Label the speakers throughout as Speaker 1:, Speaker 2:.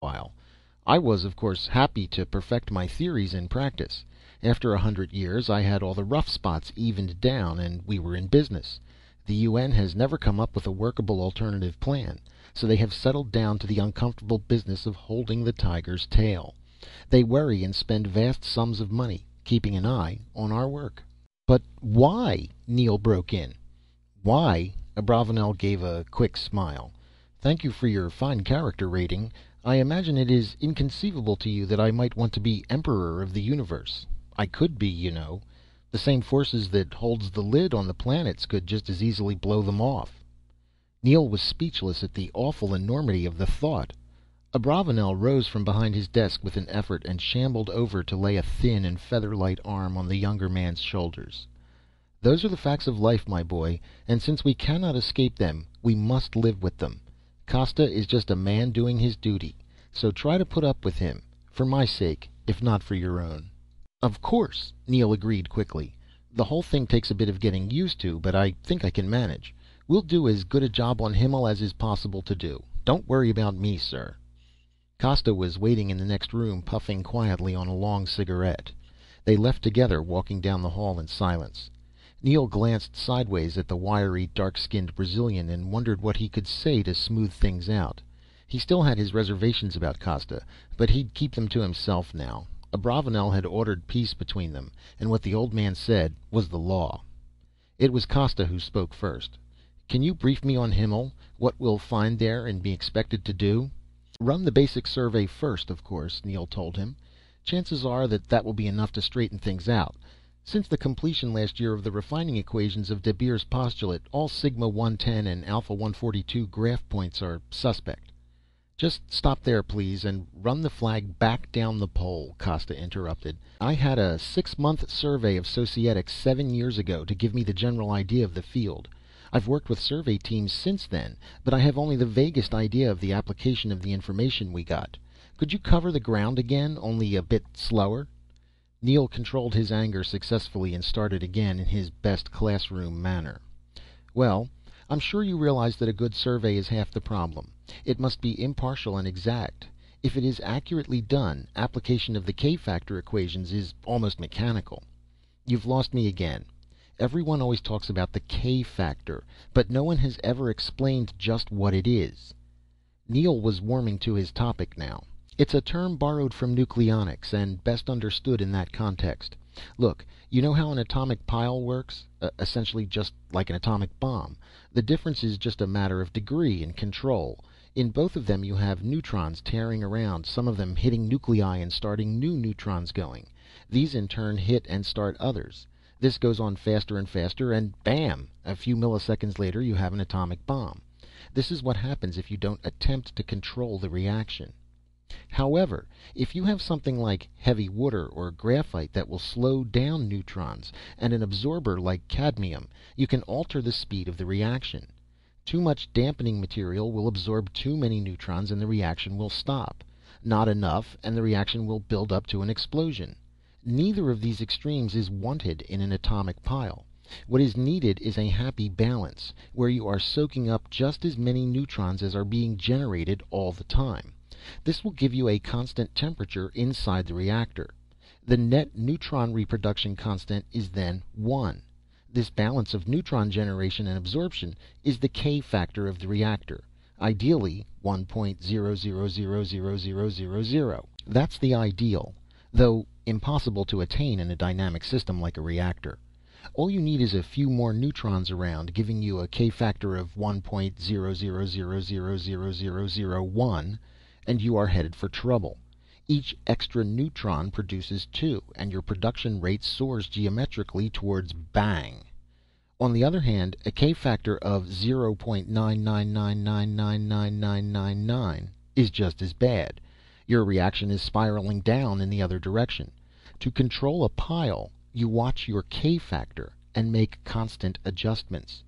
Speaker 1: while. I was, of course, happy to perfect my theories in practice. After 100 years, I had all the rough spots evened down, and we were in business. The UN has never come up with a workable alternative plan, so they have settled down to the uncomfortable business of holding the tiger's tail. They worry and spend vast sums of money keeping an eye on our work. But why? Neil broke in. Why? Abravanel gave a quick smile. Thank you for your fine character rating. I imagine it is inconceivable to you that I might want to be Emperor of the Universe. I could be, you know. The same forces that holds the lid on the planets could just as easily blow them off. Neil was speechless at the awful enormity of the thought. Abravanel rose from behind his desk with an effort and shambled over to lay a thin and feather-light arm on the younger man's shoulders. Those are the facts of life, my boy, and since we cannot escape them, we must live with them. Costa is just a man doing his duty, so try to put up with him, for my sake, if not for your own. Of course, Neil agreed quickly. The whole thing takes a bit of getting used to, but I think I can manage. We'll do as good a job on Himmel as is possible to do. Don't worry about me, sir. Costa was waiting in the next room, puffing quietly on a long cigarette. They left together, walking down the hall in silence. Neil glanced sideways at the wiry, dark-skinned Brazilian and wondered what he could say to smooth things out. He still had his reservations about Costa, but he'd keep them to himself now. Abravanel had ordered peace between them, and what the old man said was the law. It was Costa who spoke first. Can you brief me on Himmel, what we'll find there and be expected to do? Run the basic survey first, of course, Neil told him. Chances are that will be enough to straighten things out. Since the completion last year of the refining equations of De Beer's postulate, all sigma 110 and alpha 142 graph points are suspect. Just stop there, please, and run the flag back down the pole, Costa interrupted. I had a 6-month survey of Societics 7 years ago to give me the general idea of the field. I've worked with survey teams since then, but I have only the vaguest idea of the application of the information we got. Could you cover the ground again, only a bit slower? Neil controlled his anger successfully and started again in his best classroom manner. Well, I'm sure you realize that a good survey is half the problem. It must be impartial and exact. If it is accurately done, application of the K-factor equations is almost mechanical. You've lost me again. Everyone always talks about the K-factor, but no one has ever explained just what it is. Neil was warming to his topic now. It's a term borrowed from nucleonics and best understood in that context. Look, you know how an atomic pile works? Essentially just like an atomic bomb. The difference is just a matter of degree and control. In both of them you have neutrons tearing around, some of them hitting nuclei and starting new neutrons going. These in turn hit and start others. This goes on faster and faster, and bam! A few milliseconds later you have an atomic bomb. This is what happens if you don't attempt to control the reaction. However, if you have something like heavy water or graphite that will slow down neutrons, and an absorber like cadmium, you can alter the speed of the reaction. Too much dampening material will absorb too many neutrons and the reaction will stop. Not enough, and the reaction will build up to an explosion. Neither of these extremes is wanted in an atomic pile. What is needed is a happy balance, where you are soaking up just as many neutrons as are being generated all the time. This will give you a constant temperature inside the reactor. The net neutron reproduction constant is then 1. This balance of neutron generation and absorption is the K factor of the reactor, ideally 1.00000000. That's the ideal, though impossible to attain in a dynamic system like a reactor. All you need is a few more neutrons around, giving you a K factor of 1.00000001, and you are headed for trouble. Each extra neutron produces 2, and your production rate soars geometrically towards bang. On the other hand, a K factor of 0.999999999 is just as bad. Your reaction is spiraling down in the other direction. To control a pile, you watch your K factor and make constant adjustments.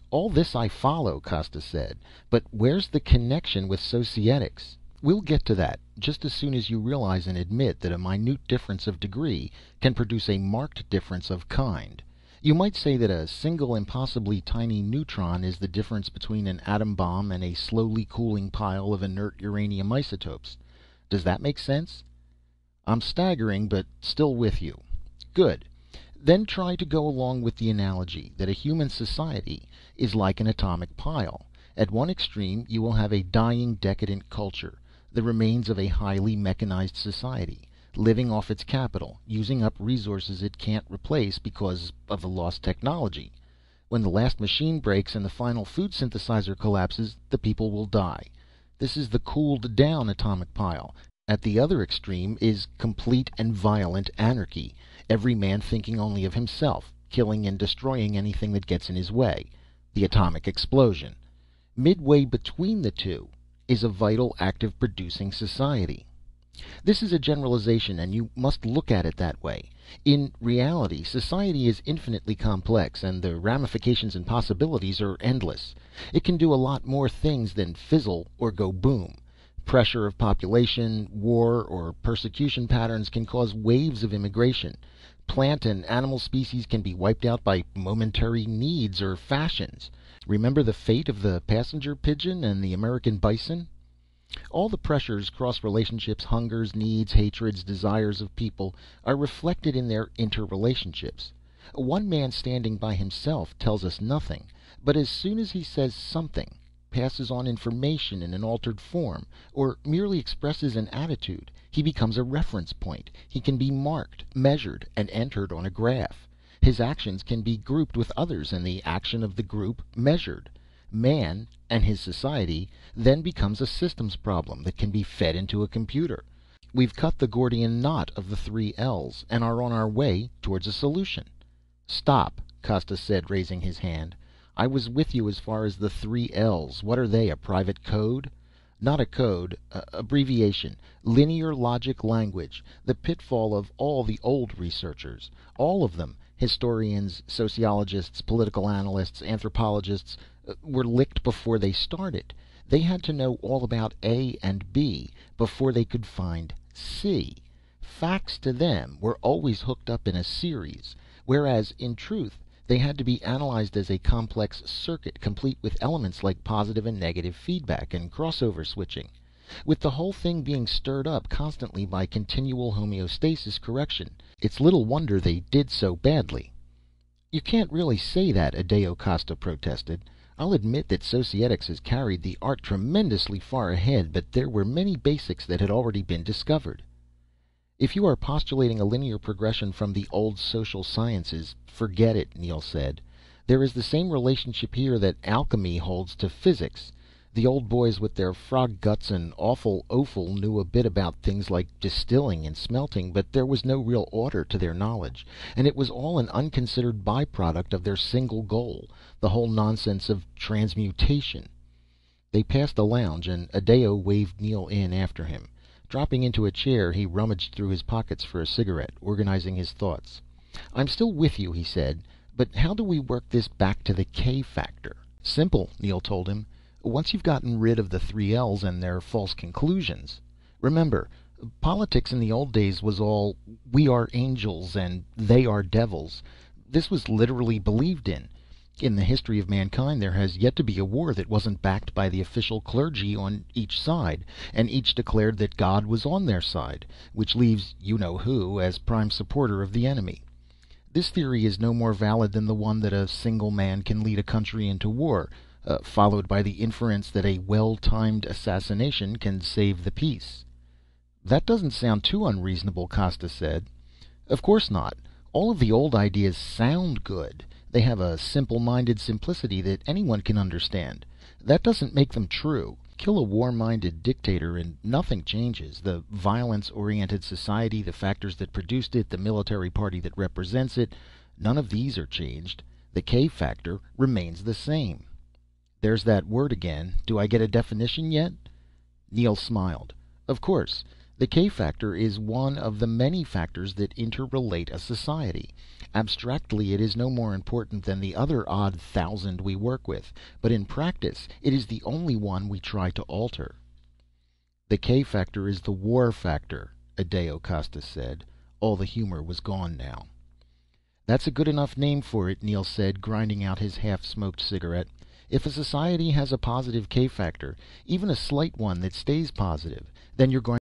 Speaker 1: All this I follow, Costa said, but where's the connection with Societics? We'll get to that just as soon as you realize and admit that a minute difference of degree can produce a marked difference of kind. You might say that a single impossibly tiny neutron is the difference between an atom bomb and a slowly cooling pile of inert uranium isotopes. Does that make sense? I'm staggering, but still with you. Good. Then try to go along with the analogy that a human society is like an atomic pile. At one extreme, you will have a dying, decadent culture, the remains of a highly mechanized society, living off its capital, using up resources it can't replace because of the lost technology. When the last machine breaks and the final food synthesizer collapses, the people will die. This is the cooled down atomic pile. At the other extreme is complete and violent anarchy, every man thinking only of himself, killing and destroying anything that gets in his way, the atomic explosion. Midway between the two is a vital, active, producing society. This is a generalization, and you must look at it that way. In reality, society is infinitely complex, and the ramifications and possibilities are endless. It can do a lot more things than fizzle or go boom. Pressure of population, war, or persecution patterns can cause waves of immigration. Plant and animal species can be wiped out by momentary needs or fashions. Remember the fate of the passenger pigeon and the American bison? All the pressures, cross relationships, hungers, needs, hatreds, desires of people are reflected in their interrelationships. One man standing by himself tells us nothing, but as soon as he says something, passes on information in an altered form, or merely expresses an attitude, he becomes a reference point. He can be marked, measured, and entered on a graph. His actions can be grouped with others, and the action of the group measured. Man and his society then becomes a systems problem that can be fed into a computer. We've cut the Gordian knot of the three L's and are on our way towards a solution. Stop, Costa said, raising his hand. I was with you as far as the three L's. What are they, a private code? Not a code, abbreviation. Linear logic language. The pitfall of all the old researchers. All of them, historians, sociologists, political analysts, anthropologists, were licked before they started. They had to know all about A and B before they could find C. Facts to them were always hooked up in a series, whereas, in truth, they had to be analyzed as a complex circuit, complete with elements like positive and negative feedback and crossover switching, with the whole thing being stirred up constantly by continual homeostasis correction. It's little wonder they did so badly. You can't really say that, Adeo Costa protested. I'll admit that Societics has carried the art tremendously far ahead, but there were many basics that had already been discovered. If you are postulating a linear progression from the old social sciences, forget it, Neil said. There is the same relationship here that alchemy holds to physics. The old boys with their frog guts and awful offal knew a bit about things like distilling and smelting, but there was no real order to their knowledge, and it was all an unconsidered byproduct of their single goal, the whole nonsense of transmutation. They passed the lounge, and Adeo waved Neil in after him. Dropping into a chair, he rummaged through his pockets for a cigarette, organizing his thoughts. I'm still with you, he said, but how do we work this back to the K factor? Simple, Neil told him. Once you've gotten rid of the three L's and their false conclusions. Remember, politics in the old days was all, we are angels and they are devils. This was literally believed in. In the history of mankind, there has yet to be a war that wasn't backed by the official clergy on each side, and each declared that God was on their side, which leaves you-know-who as prime supporter of the enemy. This theory is no more valid than the one that a single man can lead a country into war, followed by the inference that a well-timed assassination can save the peace. That doesn't sound too unreasonable, Costa said. Of course not. All of the old ideas sound good. They have a simple-minded simplicity that anyone can understand. That doesn't make them true. Kill a war-minded dictator and nothing changes. The violence-oriented society, the factors that produced it, the military party that represents it, none of these are changed. The K factor remains the same. There's that word again. Do I get a definition yet? Neil smiled. Of course. The K factor is one of the many factors that interrelate a society. Abstractly, it is no more important than the other odd 1,000 we work with, but in practice, it is the only one we try to alter. The K factor is the war factor, Adeo Costa said. All the humor was gone now. "That's a good enough name for it," Neel said, grinding out his half-smoked cigarette. "If a society has a positive k-factor, even a slight one that stays positive, then you're going